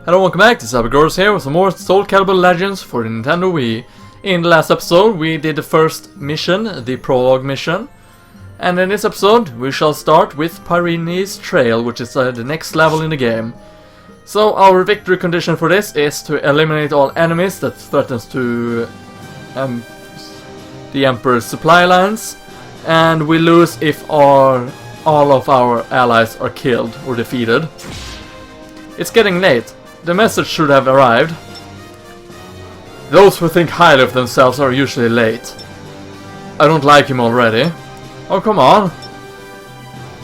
Hello, welcome back, this is LPGrodus here with some more SoulCalibur Legends for the Nintendo Wii. In the last episode we did the first mission, the prologue mission. And in this episode we shall start with Pyrenees Trail, which is the next level in the game. So our victory condition for this is to eliminate all enemies that threatens to the Emperor's supply lines. And we lose if all of our allies are killed or defeated. It's getting late. The message should have arrived. Those who think highly of themselves are usually late. I don't like him already. Oh, come on.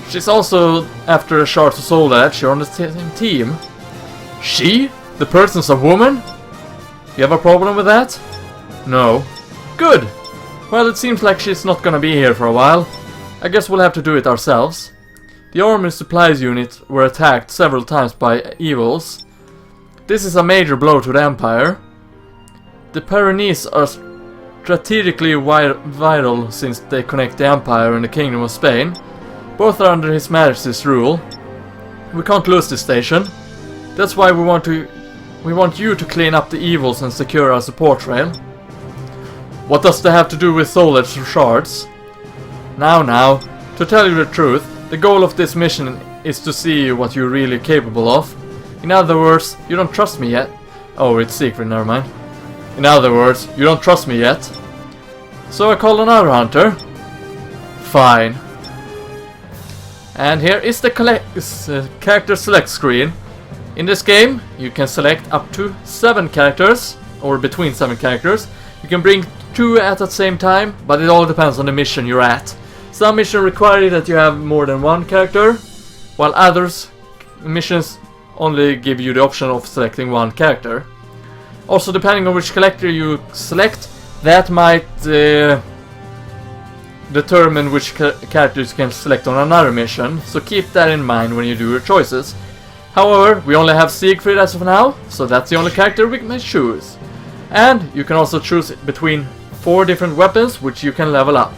She's also after a shards of soul edge. You're on the same team. She? The person's a woman? You have a problem with that? No. Good. Well, it seems like she's not gonna be here for a while. I guess we'll have to do it ourselves. The army supplies unit were attacked several times by evils. This is a major blow to the Empire. The Pyrenees are strategically vital since they connect the Empire and the Kingdom of Spain. Both are under His Majesty's rule. We can't lose this station. That's why we want you to clean up the evils and secure our support rail. What does that have to do with soul edge or shards? Now, to tell you the truth, the goal of this mission is to see what you're really capable of. In other words, you don't trust me yet. Oh, it's Siegfried, never mind. In other words, you don't trust me yet. So I called another hunter. Fine. And here is the character select screen. In this game, you can select up to 7 characters, or between 7 characters. You can bring 2 at the same time, but it all depends on the mission you're at. Some missions require that you have more than 1 character, while others missions only give you the option of selecting 1 character. Also, depending on which character you select, that might determine which characters you can select on another mission, so keep that in mind when you do your choices. However, we only have Siegfried as of now, so that's the only character we may choose. And you can also choose between 4 different weapons which you can level up.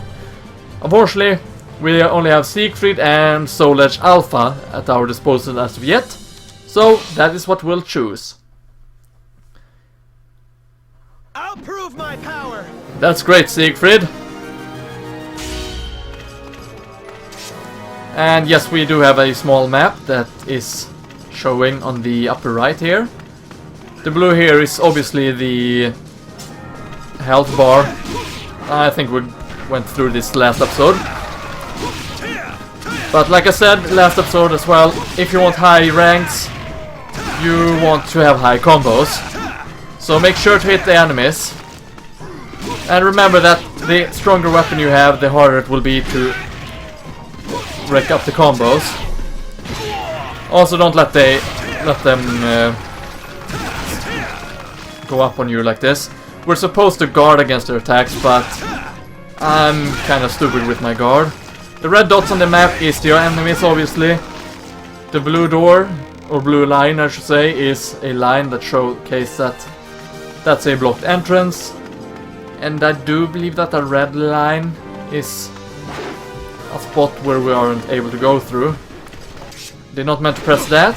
Unfortunately, we only have Siegfried and Soul Edge Alpha at our disposal as of yet, so that is what we'll choose. I'll prove my power. That's great, Siegfried. And yes, we do have a small map that is showing on the upper right here. The blue here is obviously the health bar. I think we went through this last episode. But like I said last episode as well, if you want high ranks, you want to have high combos. So make sure to hit the enemies. And remember that the stronger weapon you have, the harder it will be to wreck up the combos. Also, don't let them go up on you like this. We're supposed to guard against their attacks, but I'm kind of stupid with my guard. The red dots on the map is your enemies, obviously. The blue door, or blue line I should say, is a line that showcases that that's a blocked entrance. And I do believe that the red line is a spot where we aren't able to go through. Did not meant to press that.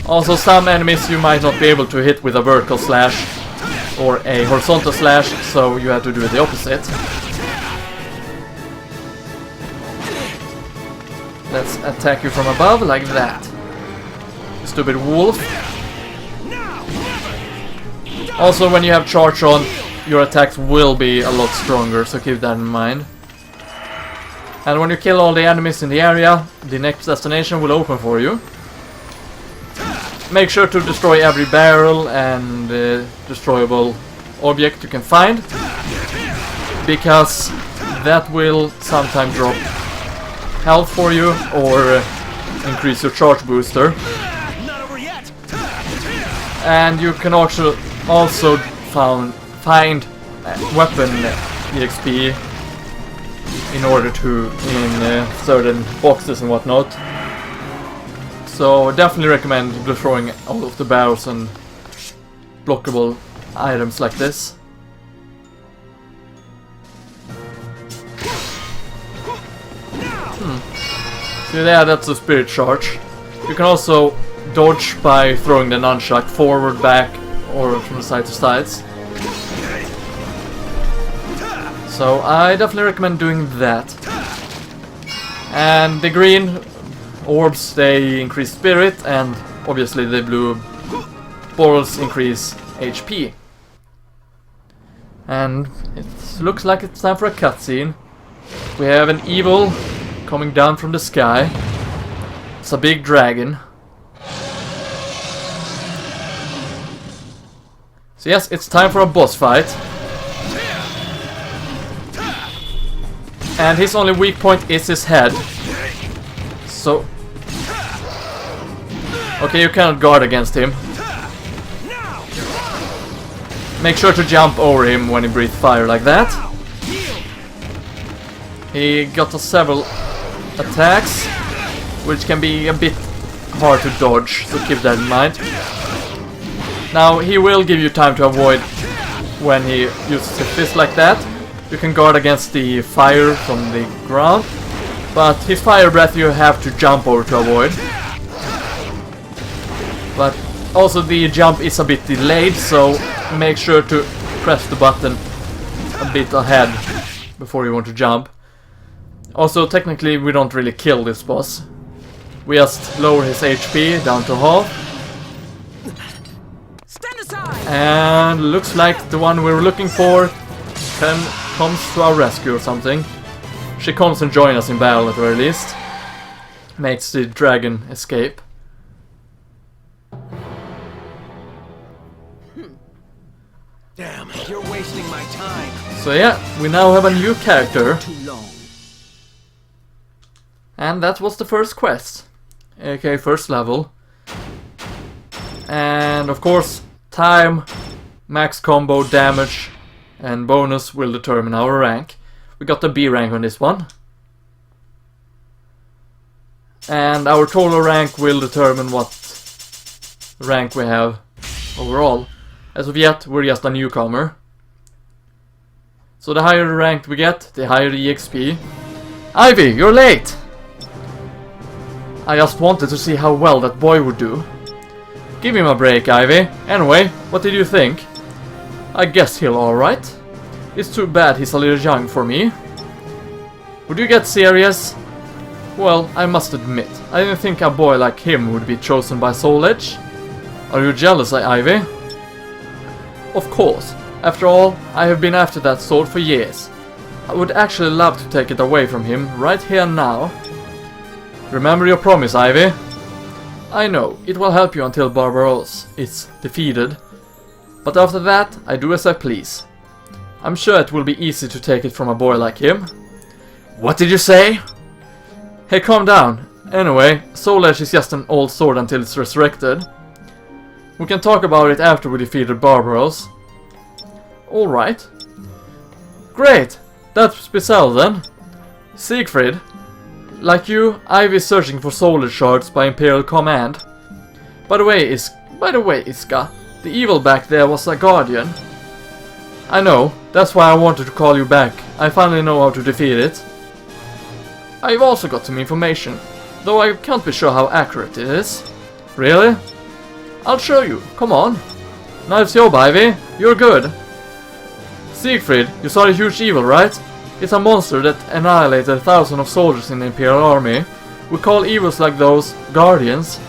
Also, some enemies you might not be able to hit with a vertical slash or a horizontal slash, so you have to do the opposite. Let's attack you from above like that. Stupid wolf. Also, when you have charge on, your attacks will be a lot stronger, so keep that in mind. And when you kill all the enemies in the area, the next destination will open for you. Make sure to destroy every barrel and destroyable object you can find, because that will sometimes drop health for you or increase your charge booster. And you can also find weapon EXP in order to in certain boxes and whatnot. So definitely recommend destroying all of the barrels and blockable items like this. So yeah, that's a spirit charge. You can also dodge by throwing the nunchuck forward, back, or from the side to sides. So I definitely recommend doing that. And the green orbs, they increase spirit, and obviously the blue balls increase HP. And it looks like it's time for a cutscene. We have an evil coming down from the sky. It's a big dragon. So yes, it's time for a boss fight. And his only weak point is his head. So... okay, you cannot guard against him. Make sure to jump over him when he breathes fire like that. He got several attacks, which can be a bit hard to dodge, so keep that in mind. Now, he will give you time to avoid when he uses his fist like that. You can guard against the fire from the ground, but his fire breath you have to jump over to avoid. But also the jump is a bit delayed, so make sure to press the button a bit ahead before you want to jump. Also, technically we don't really kill this boss. We just lower his HP down to half. Stand aside. And looks like the one we're looking for comes to our rescue or something. She comes and joins us in battle at the very least. Makes the dragon escape. Damn, you're wasting my time. So yeah, we now have a new character. Too long. And that was the first quest. Okay, first level. And of course, time, max combo, damage, and bonus will determine our rank. We got the B rank on this one. And our total rank will determine what rank we have overall. As of yet, we're just a newcomer. So the higher the rank we get, the higher the EXP. Ivy, you're late! I just wanted to see how well that boy would do. Give him a break, Ivy. Anyway, what did you think? I guess he'll alright. It's too bad he's a little young for me. Would you get serious? Well, I must admit, I didn't think a boy like him would be chosen by Soul Edge. Are you jealous, Ivy? Of course. After all, I have been after that sword for years. I would actually love to take it away from him right here and now. Remember your promise, Ivy. I know, it will help you until Barbaros is defeated. But after that, I do as I please. I'm sure it will be easy to take it from a boy like him. What did you say? Hey, calm down. Anyway, Soul Edge is just an old sword until it's resurrected. We can talk about it after we defeated Barbaros. Alright. Great! That's bizarre then. Siegfried. Like you, Ivy is searching for solar shards by Imperial command. By the way, Iska, the evil back there was a guardian. I know, that's why I wanted to call you back. I finally know how to defeat it. I've also got some information, though I can't be sure how accurate it is. Really? I'll show you, come on. Nice job, Ivy, you're good. Siegfried, you saw the huge evil, right? It's a monster that annihilated thousands of soldiers in the Imperial army. We call evils like those guardians.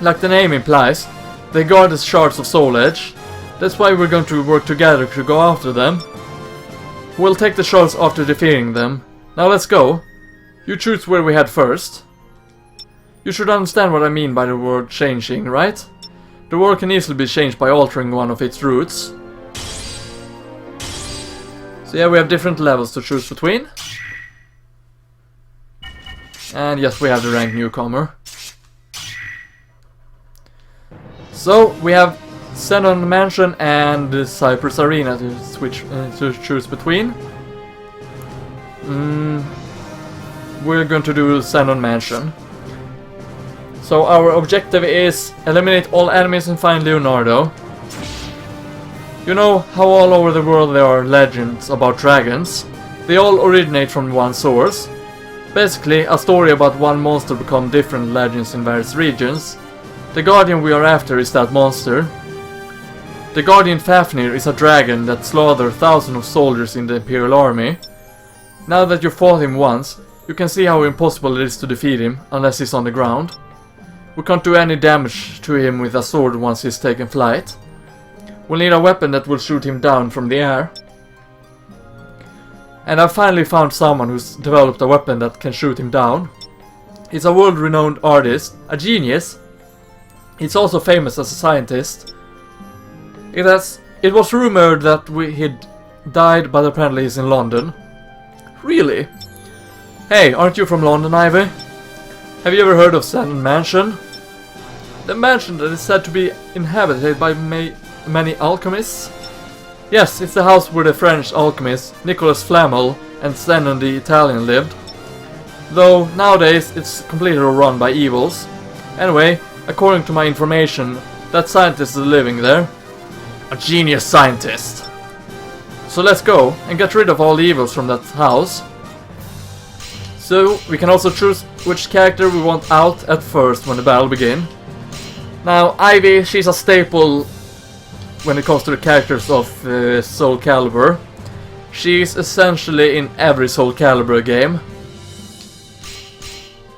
Like the name implies, they guard the shards of Soul Edge. That's why we're going to work together to go after them. We'll take the shards after defeating them. Now let's go. You choose where we head first. You should understand what I mean by the word changing, right? The world can easily be changed by altering one of its roots. So yeah, we have different levels to choose between. And yes, we have the rank newcomer. So we have Xenon Mansion and the Cypress Arena to choose between. We're going to do Xenon Mansion. So our objective is eliminate all enemies and find Leonardo. You know how all over the world there are legends about dragons? They all originate from one source. Basically, a story about one monster become different legends in various regions. The Guardian we are after is that monster. The Guardian Fafnir is a dragon that slaughtered thousands of soldiers in the Imperial army. Now that you fought him once, you can see how impossible it is to defeat him unless he's on the ground. We can't do any damage to him with a sword once he's taken flight. We'll need a weapon that will shoot him down from the air. And I've finally found someone who's developed a weapon that can shoot him down. He's a world-renowned artist, a genius. He's also famous as a scientist. It was rumored that he'd died, but apparently he's in London. Really? Hey, aren't you from London, Ivy? Have you ever heard of Sandon Mansion? The mansion that is said to be inhabited by many alchemists? Yes, it's the house where the French alchemist Nicolas Flamel and Sandon the Italian lived. Though nowadays it's completely run by evils. Anyway, according to my information, that scientist is living there. A genius scientist. So let's go and get rid of all the evils from that house. So we can also choose which character we want out at first when the battle begins. Now Ivy, she's a staple when it comes to the characters of SoulCalibur. She's essentially in every SoulCalibur game.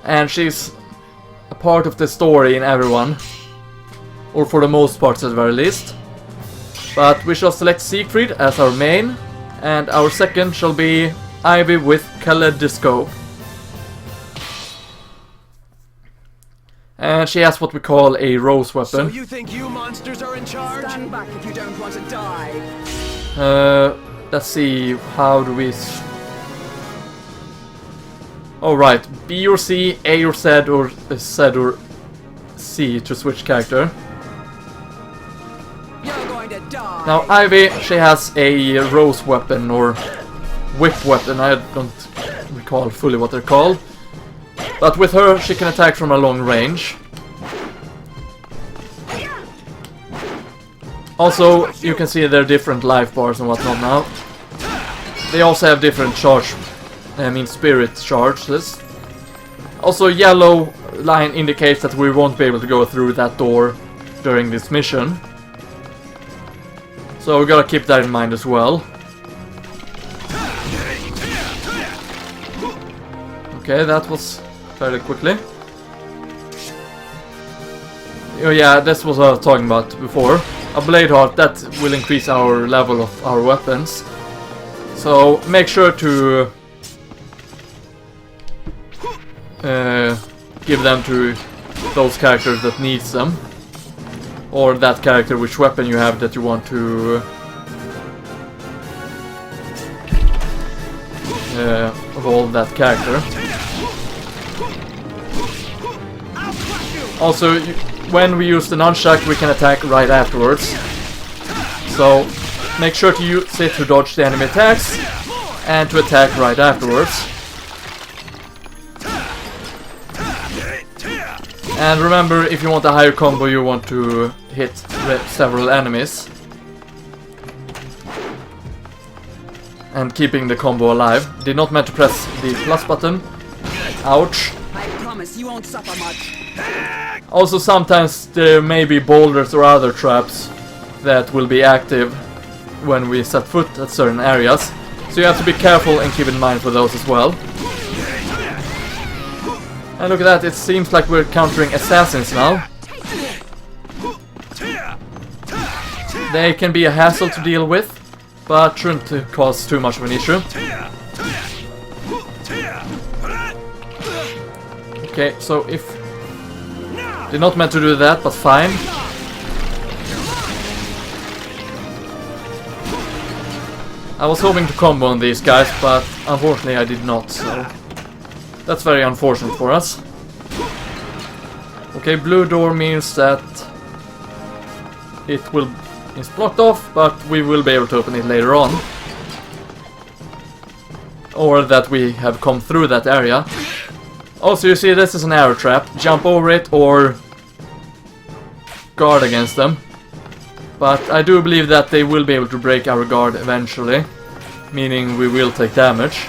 And she's a part of the story in everyone. Or for the most part at the very least. But we shall select Siegfried as our main. And our second shall be Ivy with Kaleidoscope. And she has what we call a rose weapon. So you think you monsters are in charge? Stand back if you don't want to die. Let's see, how do we... Alright, B or C, A or Z or Z or C to switch character. You're going to die. Now Ivy, she has a rose weapon or whip weapon, I don't recall fully what they're called. But with her, she can attack from a long range. Also, you can see their different life bars and whatnot now. They also have different spirit charges. Also, yellow line indicates that we won't be able to go through that door during this mission. So we gotta keep that in mind as well. Okay, that was fairly quickly. Oh yeah, this was what I was talking about before. A blade heart, that will increase our level of our weapons. So make sure to give them to those characters that needs them. Or that character, which weapon you have that you want to evolve that character. Also, when we use the nunchuck, we can attack right afterwards. So, make sure to use it to dodge the enemy attacks and to attack right afterwards. And remember, if you want a higher combo, you want to hit several enemies. And keeping the combo alive. Did not meant to press the plus button. Ouch. I promise you won't suffer much. Also, sometimes there may be boulders or other traps that will be active when we set foot at certain areas. So you have to be careful and keep in mind for those as well. And look at that, it seems like we're countering assassins now. They can be a hassle to deal with, but shouldn't cause too much of an issue. Okay, so if... Did not meant to do that, but fine. I was hoping to combo on these guys, but unfortunately I did not, so... That's very unfortunate for us. Okay, blue door means that... It's blocked off, but we will be able to open it later on. Or that we have come through that area. Also, you see this is an arrow trap. Jump over it or guard against them. But I do believe that they will be able to break our guard eventually. Meaning we will take damage.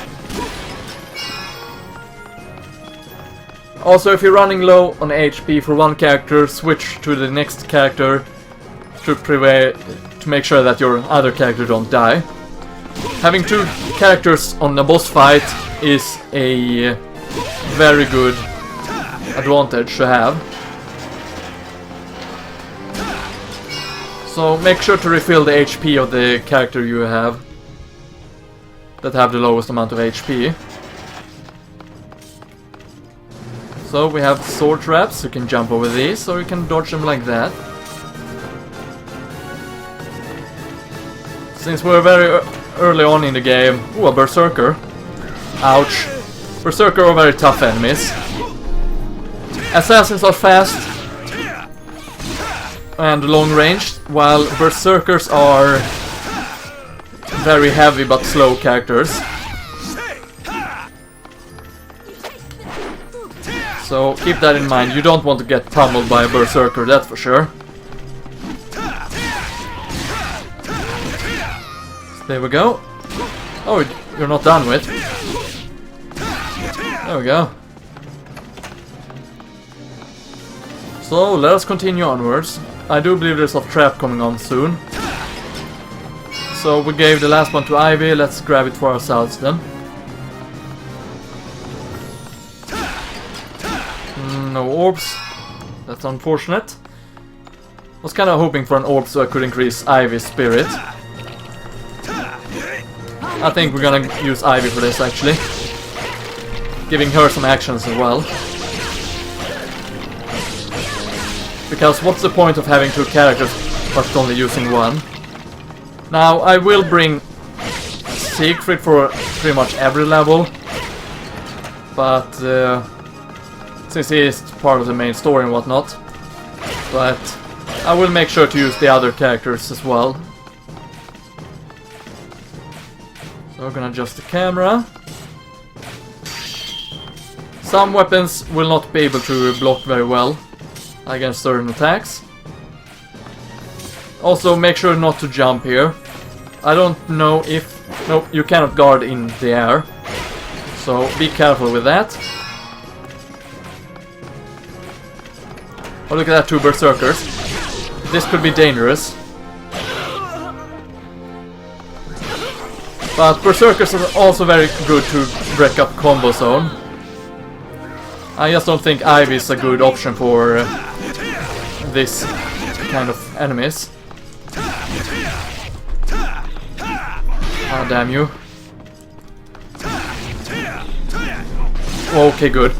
Also, if you're running low on HP for one character, switch to the next character to make sure that your other character don't die. Having 2 characters on a boss fight is a very good advantage to have. So make sure to refill the HP of the character you have that have the lowest amount of HP. So we have sword traps, you can jump over these, or you can dodge them like that. Since we're very early on in the game... Ooh, a berserker. Ouch. Berserker are very tough enemies. Assassins are fast and long ranged, while berserkers are very heavy but slow characters. So keep that in mind, you don't want to get pummeled by a berserker, that's for sure. There we go. Oh, you're not done with. There we go. So let us continue onwards. I do believe there's a trap coming on soon. So we gave the last one to Ivy, let's grab it for ourselves then. No orbs. That's unfortunate. Was kind of hoping for an orb so I could increase Ivy's spirit. I think we're gonna use Ivy for this actually. Giving her some actions as well. Because what's the point of having 2 characters but only using one? Now I will bring Siegfried for pretty much every level. But since he is part of the main story and whatnot. But I will make sure to use the other characters as well. So we're gonna adjust the camera. Some weapons will not be able to block very well against certain attacks. Also make sure not to jump here. I don't know if... Nope, you cannot guard in the air. So be careful with that. Oh, look at that, 2 berserkers. This could be dangerous. But berserkers are also very good to break up combo zone. I just don't think Ivy is a good option for this kind of enemies. Ah, damn you. Okay, good.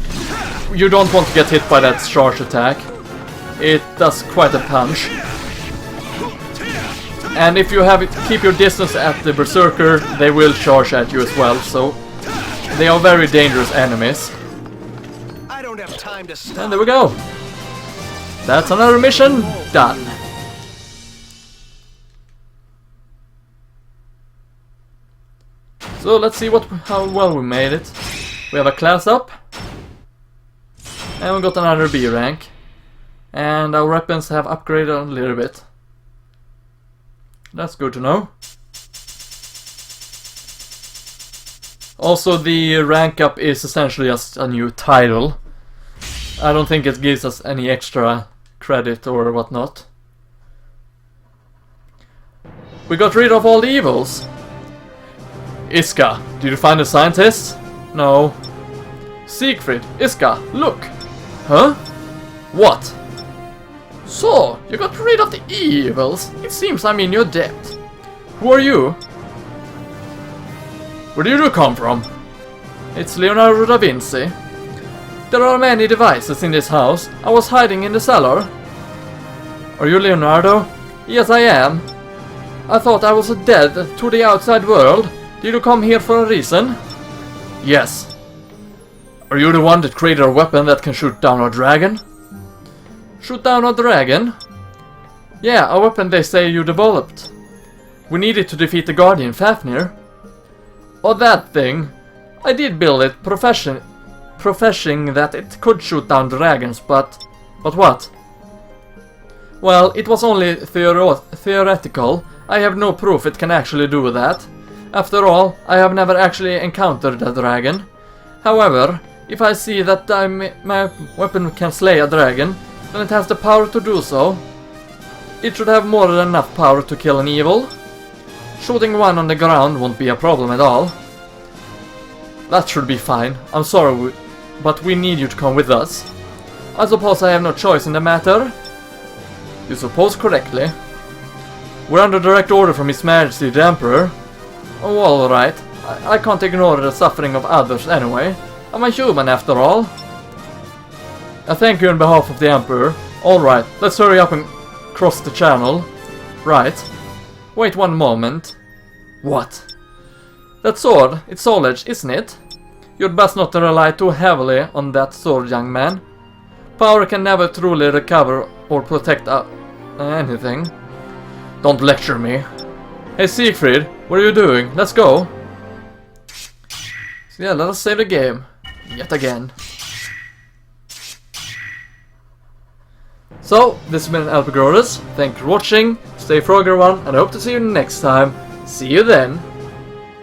You don't want to get hit by that charge attack. It does quite a punch. And if you keep your distance at the berserker, they will charge at you as well, so they are very dangerous enemies. I don't have time to stop. And there we go. That's another mission done. So let's see how well we made it. We have a class up. And we got another B rank. And our weapons have upgraded a little bit. That's good to know. Also, the rank up is essentially just a new title. I don't think it gives us any extra credit or whatnot. We got rid of all the evils. Iska, did you find the scientist? No. Siegfried, Iska, look! Huh? What? So, you got rid of the evils? It seems I'm in your debt. Who are you? Where did you come from? It's Leonardo da Vinci. There are many devices in this house. I was hiding in the cellar. Are you Leonardo? Yes, I am. I thought I was dead to the outside world. Did you come here for a reason? Yes. Are you the one that created a weapon that can shoot down a dragon? Shoot down a dragon? Yeah, a weapon they say you developed. We need it to defeat the Guardian Fafnir. Oh, that thing. I did build it, professing that it could shoot down dragons, but what? Well, it was only theoretical. I have no proof it can actually do that. After all, I have never actually encountered a dragon. However, If I see that my weapon can slay a dragon, then it has the power to do so. It should have more than enough power to kill an evil. Shooting one on the ground won't be a problem at all. That should be fine. I'm sorry, but we need you to come with us. I suppose I have no choice in the matter? You suppose correctly. We're under direct order from His Majesty the Emperor. Oh, alright. I can't ignore the suffering of others anyway. I'm a human after all. I thank you on behalf of the Emperor. Alright, let's hurry up and cross the channel. Right. Wait one moment. What? That sword, it's soul edge, isn't it? You'd best not rely too heavily on that sword, young man. Power can never truly recover or protect anything. Don't lecture me. Hey Siegfried, what are you doing? Let's go. So yeah, let us save the game. Yet again. So, this has been LPGrodus. Thank you for watching. Stay frog everyone, and I hope to see you next time. See you then.